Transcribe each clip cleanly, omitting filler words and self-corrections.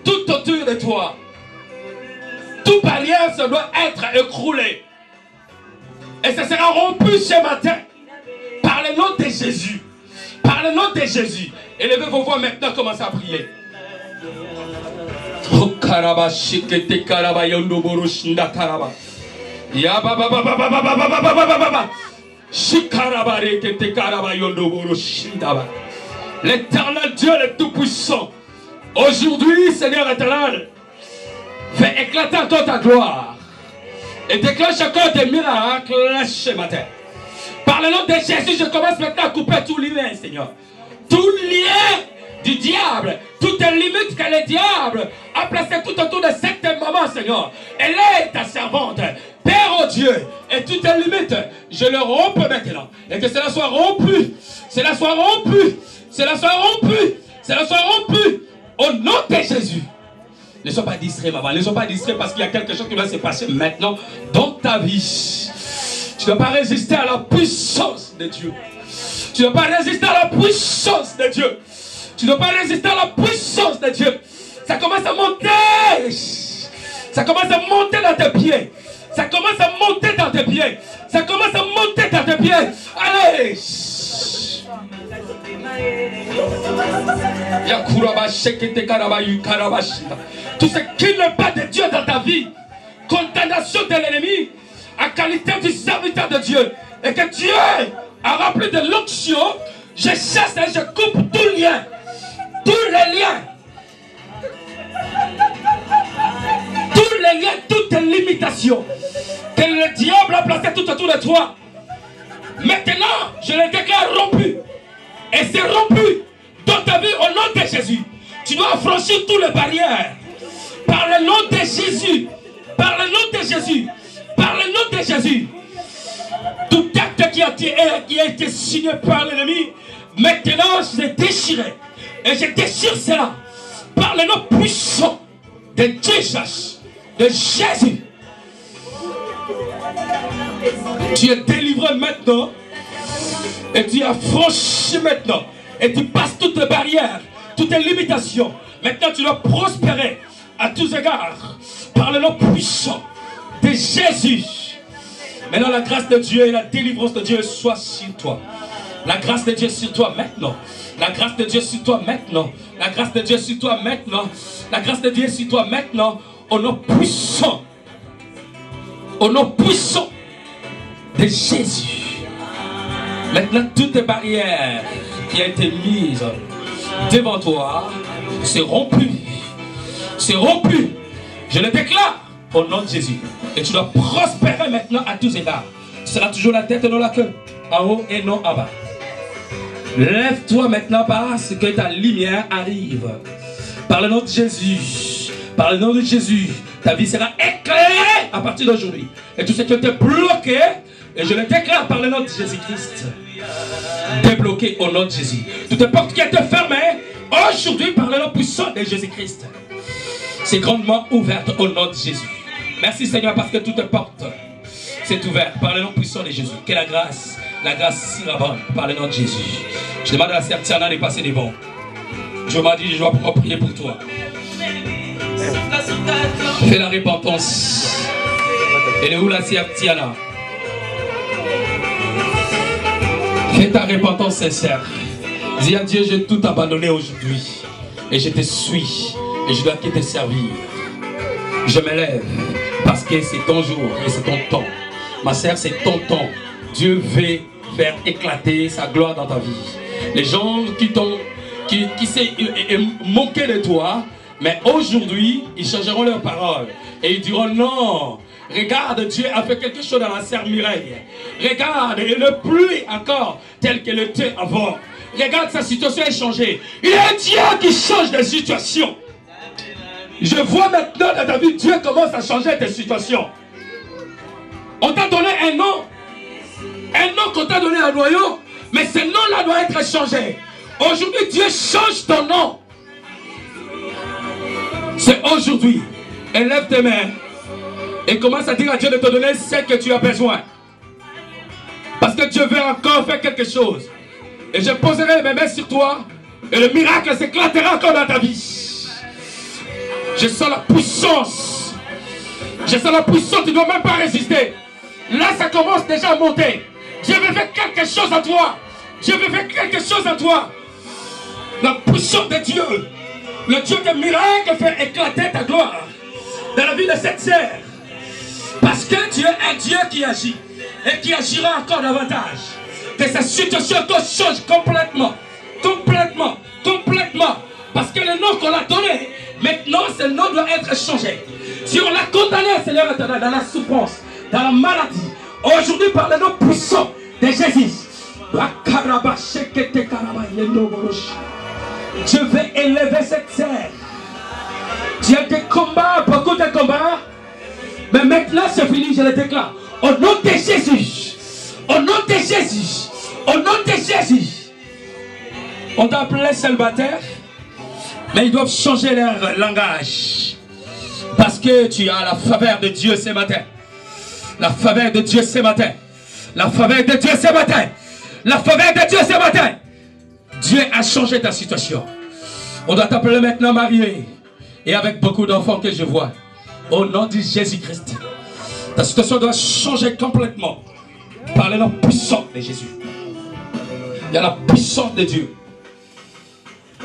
tout autour de toi. Toute barrière, ça doit être écroulé. Et ça sera rompu ce matin. Par le nom de Jésus. Par le nom de Jésus. Élevez vos voix maintenant, commencez à prier. Oh karaba shikete karaba yondo boroshinda karaba. Ya baba baba baba baba baba baba. Shikaraba rekete karaba yondo boroshinda ba. L'Éternel Dieu le Tout-Puissant. Aujourd'hui, Seigneur éternel, fais éclater encore ta gloire. Et déclenche encore des miracles ce matin. Par le nom de Jésus, je commence maintenant à couper tout lien, Seigneur. Tout lien du diable, toute limite que le diable a placé tout autour de cette maman, Seigneur. Elle est ta servante, Père oh Dieu, et toute limite, je le romps maintenant. Et que cela soit rompu, cela soit rompu, cela soit rompu, cela soit rompu, au nom de Jésus. Ne sois pas distrait, maman, ne sois pas distrait parce qu'il y a quelque chose qui va se passer maintenant dans ta vie. Tu ne dois pas résister à la puissance de Dieu. Tu ne dois pas résister à la puissance de Dieu. Tu ne dois pas résister à la puissance de Dieu. Ça commence à monter. Ça commence à monter dans tes pieds. Ça commence à monter dans tes pieds. Ça commence à monter dans tes pieds. Allez. Tout ce qui n'est pas de Dieu dans ta vie, condamnation de l'ennemi, à qualité du serviteur de Dieu, et que Dieu a rempli de l'onction, je chasse et je coupe tout lien, tous les liens, toutes les limitations que le diable a placées tout autour de toi. Maintenant, je les déclare rompus. Et c'est rompu dans ta vie au nom de Jésus. Tu dois franchir toutes les barrières. Par le nom de Jésus. Par le nom de Jésus. Par le nom de Jésus. Tout acte qui a été signé par l'ennemi, maintenant je l'ai déchiré. Et je déchire cela. Par le nom puissant de Jésus. De Jésus. Tu es délivré maintenant. Et tu as franchi maintenant. Et tu passes toutes les barrières, toutes les limitations. Maintenant tu dois prospérer à tous égards. Par le nom puissant de Jésus. Maintenant la grâce de Dieu et la délivrance de Dieu soit sur toi. La grâce de Dieu sur toi maintenant. La grâce de Dieu sur toi maintenant. La grâce de Dieu sur toi maintenant. La grâce de Dieu sur toi maintenant. Au nom puissant. Au nom puissant de Jésus. Maintenant, toutes les barrières qui ont été mises devant toi, c'est rompu. C'est rompu. Je le déclare au nom de Jésus. Et tu dois prospérer maintenant à tous égards. Tu seras toujours la tête et non la queue. En haut et non en bas. Lève-toi maintenant parce que ta lumière arrive. Par le nom de Jésus. Par le nom de Jésus. Ta vie sera éclairée à partir d'aujourd'hui. Et tout ce qui était bloqué, et je le déclare par le nom de Jésus-Christ, débloqué au nom de Jésus. Toutes les portes qui étaient fermées, aujourd'hui par le nom puissant de Jésus-Christ, c'est grandement ouverte au nom de Jésus. Merci Seigneur parce que toutes les portes sont ouvertes par le nom puissant de Jésus. Que la grâce sera bonne par le nom de Jésus. Je demande à la sœur Tiana de passer devant. Je m'ai dit, je dois prier pour toi. Fais la repentance. Elle est où la sœur Tiana? Fais ta repentance sincère. Dis à Dieu, j'ai tout abandonné aujourd'hui. Et je te suis. Et je dois te servir. Je me lève. Parce que c'est ton jour et c'est ton temps. Ma sœur, c'est ton temps. Dieu veut faire éclater sa gloire dans ta vie. Les gens qui s'est manqué de toi, mais aujourd'hui, ils changeront leurs paroles. Et ils diront non. Regarde, Dieu a fait quelque chose dans la sœur Mireille. Regarde, il n'est plus encore tel qu'elle était avant. Regarde, sa situation est changée. Il est Dieu qui change de situation. Je vois maintenant dans ta vie, Dieu commence à changer tes situations. On t'a donné un nom. Un nom qu'on t'a donné à un noyau. Mais ce nom-là doit être changé. Aujourd'hui, Dieu change ton nom. C'est aujourd'hui. Élève tes mains. Et commence à dire à Dieu de te donner ce que tu as besoin. Parce que Dieu veut encore faire quelque chose. Et je poserai mes mains sur toi. Et le miracle s'éclatera encore dans ta vie. Je sens la puissance. Je sens la puissance, tu ne dois même pas résister. Là, ça commence déjà à monter. Dieu veut faire quelque chose à toi. Dieu veut faire quelque chose à toi. La puissance de Dieu, le Dieu des miracles, fait éclater ta gloire dans la vie de cette sœur. Parce que Dieu est un Dieu qui agit et qui agira encore davantage. Que sa situation change complètement. Complètement. Complètement. Parce que le nom qu'on a donné, maintenant, ce nom doit être changé. Si on l'a condamné, Seigneur, dans la souffrance, dans la maladie, aujourd'hui, par le nom puissant de Jésus, je vais élever cette terre. Tu as des combats, beaucoup de combats. Mais maintenant c'est fini, je le déclare. Au nom de Jésus. Au nom de Jésus. Au nom de Jésus. On t'a appelé célibataire. Mais ils doivent changer leur langage. Parce que tu as la faveur de Dieu ce matin. La faveur de Dieu ce matin. La faveur de Dieu ce matin. La faveur de Dieu ce matin. Dieu a changé ta situation. On doit t'appeler maintenant marié. Et avec beaucoup d'enfants que je vois. Au nom de Jésus-Christ. Ta situation doit changer complètement. Par le nom puissant de Jésus. Il y a la puissance de Dieu.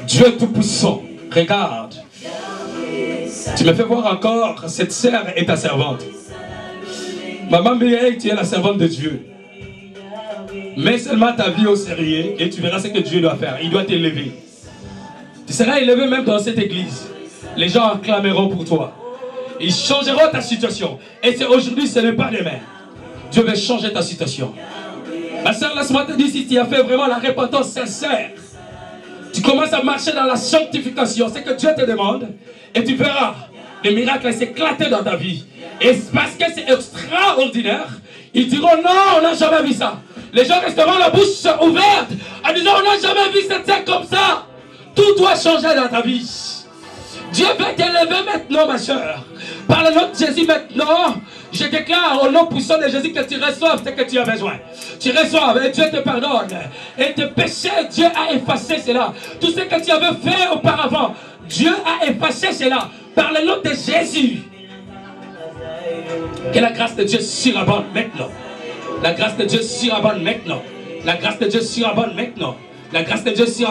Dieu tout-puissant. Regarde. Tu me fais voir encore. Cette sœur est ta servante. Maman Mireille, tu es la servante de Dieu. Mets seulement ta vie au sérieux et tu verras ce que Dieu doit faire. Il doit t'élever. Tu seras élevé même dans cette église. Les gens acclameront pour toi. Ils changeront ta situation. Et c'est aujourd'hui, ce n'est pas demain. Dieu veut changer ta situation. Ma soeur, laisse-moi te dire, si tu as fait vraiment la repentance sincère, tu commences à marcher dans la sanctification, c'est que Dieu te demande, et tu verras les miracles s'éclater dans ta vie. Et parce que c'est extraordinaire, ils diront non, on n'a jamais vu ça. Les gens resteront la bouche ouverte en disant on n'a jamais vu cette scène comme ça. Tout doit changer dans ta vie. Dieu veut t'élever maintenant, ma soeur. Par le nom de Jésus maintenant, je déclare au nom puissant de Jésus que tu reçoives ce que tu as besoin. Tu reçoives et Dieu te pardonne. Et tes péchés, Dieu a effacé cela. Tout ce que tu avais fait auparavant, Dieu a effacé cela. Par le nom de Jésus. Que la grâce de Dieu surabonde maintenant. La grâce de Dieu surabonde maintenant. La grâce de Dieu surabonde maintenant. La grâce de Dieu surabonde.